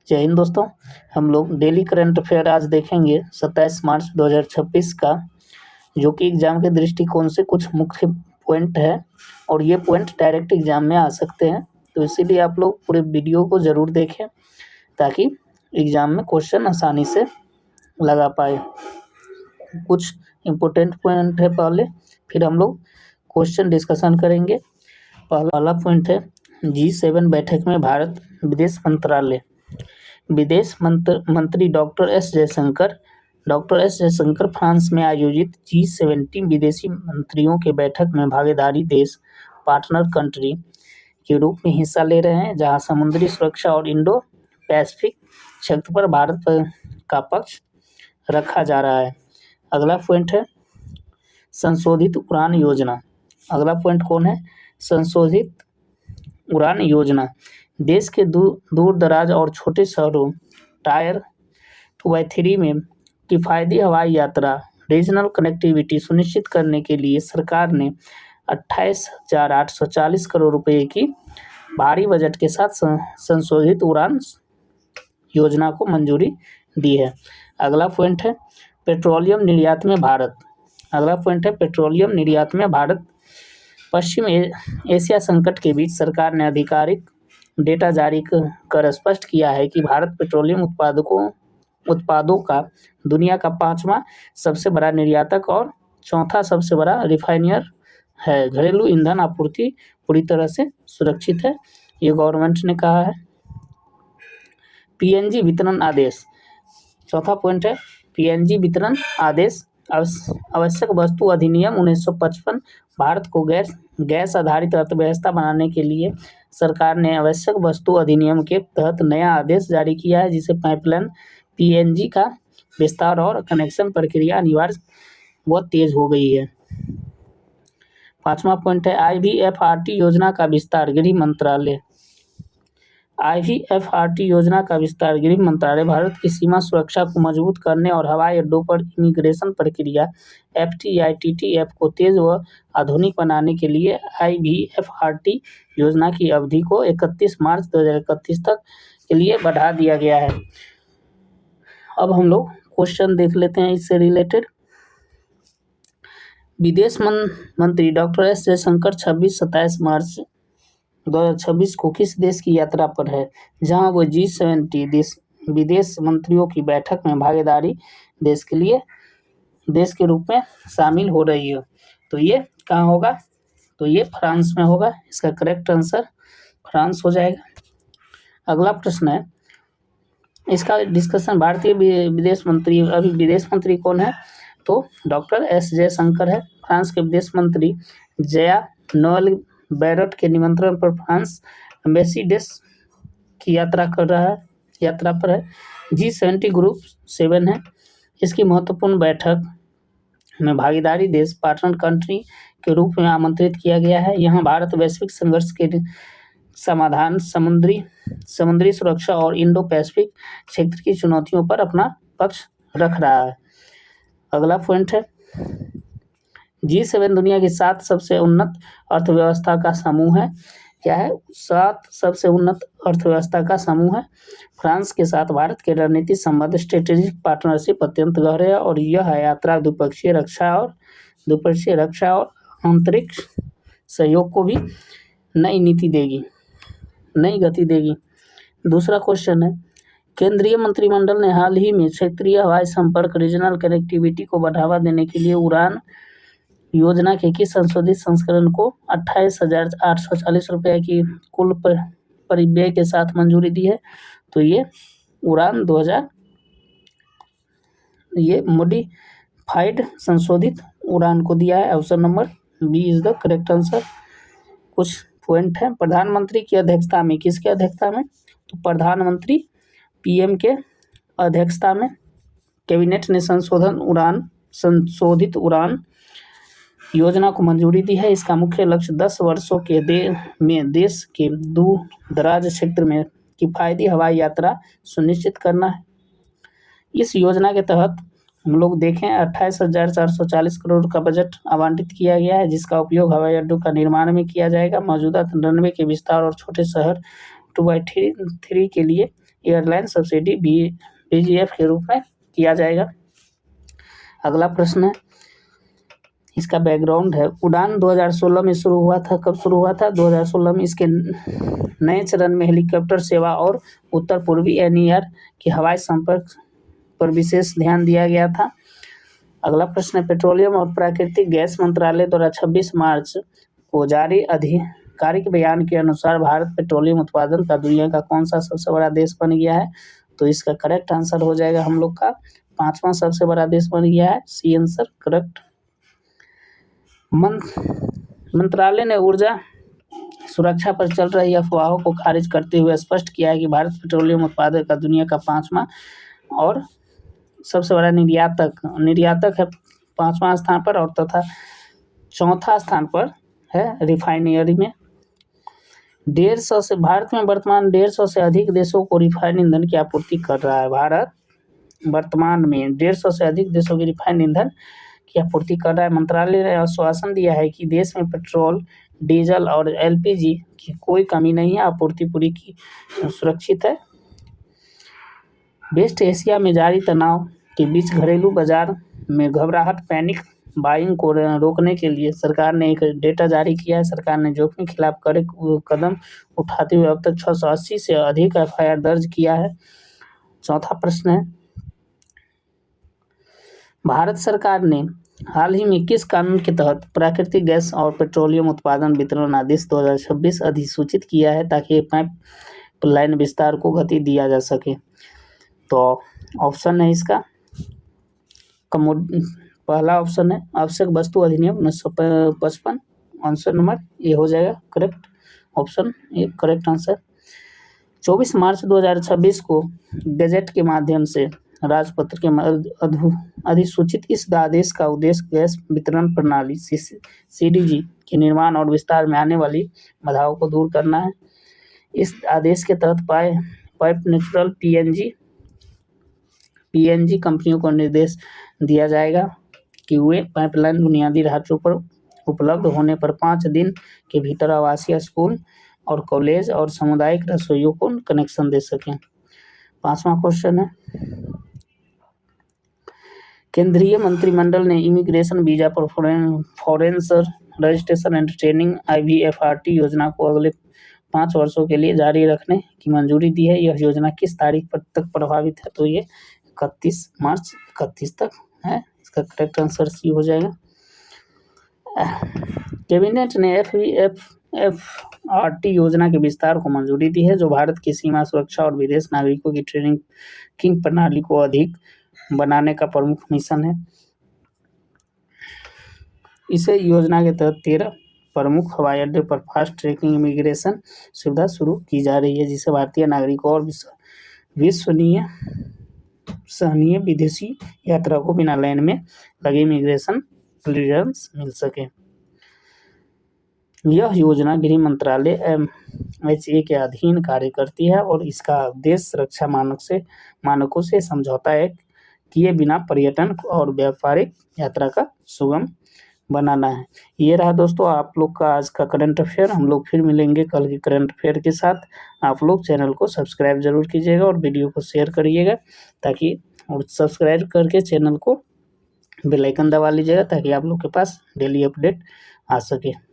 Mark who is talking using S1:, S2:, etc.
S1: जय हिंद दोस्तों। हम लोग डेली करंट अफेयर आज देखेंगे 27 मार्च 2026 का, जो कि एग्जाम के दृष्टिकोण से कुछ मुख्य पॉइंट है और ये पॉइंट डायरेक्ट एग्जाम में आ सकते हैं। तो इसीलिए आप लोग पूरे वीडियो को ज़रूर देखें ताकि एग्जाम में क्वेश्चन आसानी से लगा पाए। कुछ इम्पोर्टेंट पॉइंट है पहले, फिर हम लोग क्वेश्चन डिस्कशन करेंगे। पहला पॉइंट है G7 बैठक में भारत विदेश मंत्रालय। विदेश मंत्री डॉक्टर एस जयशंकर फ्रांस में आयोजित G70 विदेशी मंत्रियों के बैठक में भागीदारी देश पार्टनर कंट्री के रूप में हिस्सा ले रहे हैं, जहां समुद्री सुरक्षा और इंडो पैसिफिक क्षेत्र पर भारत का पक्ष रखा जा रहा है। अगला पॉइंट है संशोधित उड़ान योजना। अगला पॉइंट कौन है? संशोधित उड़ान योजना देश के दूर दराज और छोटे शहरों टायर 2x3 में किफ़ायती हवाई यात्रा रीजनल कनेक्टिविटी सुनिश्चित करने के लिए सरकार ने 28,840 करोड़ रुपए की भारी बजट के साथ संशोधित उड़ान योजना को मंजूरी दी है। अगला पॉइंट है पेट्रोलियम निर्यात में भारत। अगला पॉइंट है पेट्रोलियम निर्यात में भारत। पश्चिम एशिया संकट के बीच सरकार ने आधिकारिक डेटा जारी कर स्पष्ट किया है कि भारत पेट्रोलियम उत्पादों का दुनिया का 5वां सबसे बड़ा निर्यातक और चौथा सबसे बड़ा रिफाइनर है। घरेलू ईंधन आपूर्ति पूरी तरह से सुरक्षित है, ये गवर्नमेंट ने कहा है। पीएनजी वितरण आदेश। चौथा पॉइंट है पीएनजी वितरण आदेश। आवश्यक वस्तु अधिनियम 1955 भारत को गैस आधारित अर्थव्यवस्था बनाने के लिए सरकार ने आवश्यक वस्तु अधिनियम के तहत नया आदेश जारी किया है, जिसे पाइपलाइन पीएनजी का विस्तार और कनेक्शन प्रक्रिया अनिवार्य व तेज हो गई है। 5वां पॉइंट है IVFRT योजना का विस्तार। गृह मंत्रालय। IVFRT योजना का विस्तार गृह मंत्रालय भारत की सीमा सुरक्षा को मजबूत करने और हवाई अड्डों पर इमिग्रेशन प्रक्रिया FTITTF को तेज व आधुनिक बनाने के लिए IVFRT योजना की अवधि को 31 मार्च 2031 तक के लिए बढ़ा दिया गया है। अब हम लोग क्वेश्चन देख लेते हैं इससे रिलेटेड। विदेश मंत्री डॉक्टर एस जयशंकर 26-27 मार्च 2026 को किस देश की यात्रा पर है, जहां वो G70 विदेश मंत्रियों की बैठक में भागीदारी देश के रूप में शामिल हो रही है। तो ये कहाँ होगा? तो ये फ्रांस में होगा। इसका करेक्ट आंसर फ्रांस हो जाएगा। अगला प्रश्न है, इसका डिस्कशन भारतीय विदेश मंत्री, अभी विदेश मंत्री कौन है? तो डॉक्टर एस जयशंकर है। फ्रांस के विदेश मंत्री जया नोएल बैरट के निमंत्रण पर फ्रांस एम्बेसी देश की यात्रा पर है। G70 ग्रुप 7 है। इसकी महत्वपूर्ण बैठक में भागीदारी देश पार्टनर कंट्री के रूप में आमंत्रित किया गया है। यहाँ भारत वैश्विक संघर्ष के समाधान, समुद्री सुरक्षा और इंडो पैसिफिक क्षेत्र की चुनौतियों पर अपना पक्ष रख रहा है। अगला पॉइंट है G7 दुनिया की 7 सबसे उन्नत अर्थव्यवस्था का समूह है। क्या है? 7 सबसे उन्नत अर्थव्यवस्था का समूह है। फ्रांस के साथ भारत के रणनीतिक संबंध स्ट्रेटेजिक पार्टनरशिप अत्यंत गहरे है और यह यात्रा द्विपक्षीय रक्षा और आंतरिक सहयोग को भी नई गति देगी। दूसरा क्वेश्चन है, केंद्रीय मंत्रिमंडल ने हाल ही में क्षेत्रीय हवाई संपर्क रीजनल कनेक्टिविटी को बढ़ावा देने के लिए उड़ान योजना के किस संशोधित संस्करण को 28,840 रुपये की कुल परिव्यय के साथ मंजूरी दी है? तो ये उड़ान 2000 ये मॉडिफाइड संशोधित उड़ान को दिया है। Option number B is the correct answer. कुछ पॉइंट है प्रधानमंत्री की अध्यक्षता में, किसके अध्यक्षता में? तो प्रधानमंत्री PM के अध्यक्षता में कैबिनेट ने संशोधित उड़ान योजना को मंजूरी दी है। इसका मुख्य लक्ष्य 10 वर्षों के में देश के दूर दराज क्षेत्र में किफ़ायती हवाई यात्रा सुनिश्चित करना है। इस योजना के तहत हम लोग देखें 28,440 करोड़ का बजट आवंटित किया गया है, जिसका उपयोग हवाई अड्डों का निर्माण में किया जाएगा। मौजूदा रनवे के विस्तार और छोटे शहर 2x3 के लिए एयरलाइन सब्सिडी बीजीएफ के रूप में किया जाएगा। अगला प्रश्न है, इसका बैकग्राउंड है, उड़ान 2016 में शुरू हुआ था। कब शुरू हुआ था? 2016 में। इसके नए चरण में हेलीकॉप्टर सेवा और उत्तर पूर्वी एनईआर के हवाई संपर्क पर विशेष ध्यान दिया गया था। अगला प्रश्न है, पेट्रोलियम और प्राकृतिक गैस मंत्रालय द्वारा 26 मार्च को जारी आधिकारिक बयान के अनुसार भारत पेट्रोलियम उत्पादन का दुनिया का कौन सा सबसे बड़ा देश बन गया है? तो इसका करेक्ट आंसर हो जाएगा हम लोग का 5वां सबसे बड़ा देश बन गया है। C answer correct. मंत्रालय ने ऊर्जा सुरक्षा पर चल रही अफवाहों को खारिज करते हुए स्पष्ट किया है कि भारत पेट्रोलियम उत्पादन का दुनिया का 5वां और सबसे बड़ा निर्यातक है 5वां स्थान पर, और तथा चौथा स्थान पर है रिफाइनरी में। 150 से भारत में वर्तमान 150 से अधिक देशों को रिफाइंड ईंधन की आपूर्ति कर रहा है। भारत वर्तमान में 150 से अधिक देशों की रिफाइंड ईंधन की आपूर्ति कर रहा है। मंत्रालय ने आश्वासन दिया है कि देश में पेट्रोल, डीजल और एलपीजी की कोई कमी नहीं है, आपूर्ति पूरी की सुरक्षित है। वेस्ट एशिया में जारी तनाव के बीच घरेलू बाजार में घबराहट, पैनिक बाइंग को रोकने के लिए सरकार ने एक डेटा जारी किया है। सरकार ने जोखिम के खिलाफ कड़े कदम उठाते हुए अब तक 680 से अधिक एफआईआर दर्ज किया है। चौथा प्रश्न है, भारत सरकार ने हाल ही में किस कानून के तहत प्राकृतिक गैस और पेट्रोलियम उत्पादन वितरण आदेश 2026 अधिसूचित किया है ताकि पाइपलाइन विस्तार को गति दिया जा सके? तो ऑप्शन है इसका पहला ऑप्शन है आवश्यक वस्तु अधिनियम 1955, आंसर नंबर ए हो जाएगा correct, option A correct answer. 24 मार्च 2026 को गजट के माध्यम से राजपत्र के अधिसूचित इस आदेश का उद्देश्य गैस वितरण प्रणाली सीडीजी के निर्माण और विस्तार में आने वाली बाधाओं को दूर करना है। इस आदेश के तहत पाइप नेचुरल पीएनजी कंपनियों को निर्देश दिया जाएगा कि वे पाइपलाइन बुनियादी ढांचों पर उपलब्ध होने पर 5 दिन के भीतर आवासीय, स्कूल और कॉलेज और सामुदायिक रसोइयों को कनेक्शन दे सकें। 5वां क्वेश्चन है, केंद्रीय मंत्रिमंडल ने इमिग्रेशन वीजा पर foreign registration and training IVFRT योजना को अगले 5 वर्षों के लिए जारी रखने की मंजूरी दी है। यह योजना किस तारीख तक प्रभावित है? तो ये 31 मार्च 31 तक है। इसका करेक्ट आंसर सी हो जाएगा। कैबिनेट ने FVFRT योजना के विस्तार को मंजूरी दी है, जो भारत की सीमा सुरक्षा और विदेश नागरिकों की ट्रेनिंग प्रणाली को अधिक बनाने का प्रमुख मिशन है। इसे योजना के तहत 13 प्रमुख हवाई अड्डे पर फास्ट ट्रैकिंग इमिग्रेशन सुविधा शुरू की जा रही है, जिससे भारतीय नागरिकों और सहनीय विदेशी यात्रा को बिना लाइन में लगे इमिग्रेशन क्लियरेंस मिल सके। यह योजना गृह मंत्रालय MHA के अधीन कार्य करती है और इसका उद्देश्य सुरक्षा मानकों से समझौता किए बिना पर्यटन और व्यापारिक यात्रा का सुगम बनाना है। ये रहा दोस्तों आप लोग का आज का करंट अफेयर। हम लोग फिर मिलेंगे कल के करंट अफेयर के साथ। आप लोग चैनल को सब्सक्राइब जरूर कीजिएगा और वीडियो को शेयर करिएगा ताकि, और सब्सक्राइब करके चैनल को बेल आइकन दबा लीजिएगा ताकि आप लोग के पास डेली अपडेट आ सके।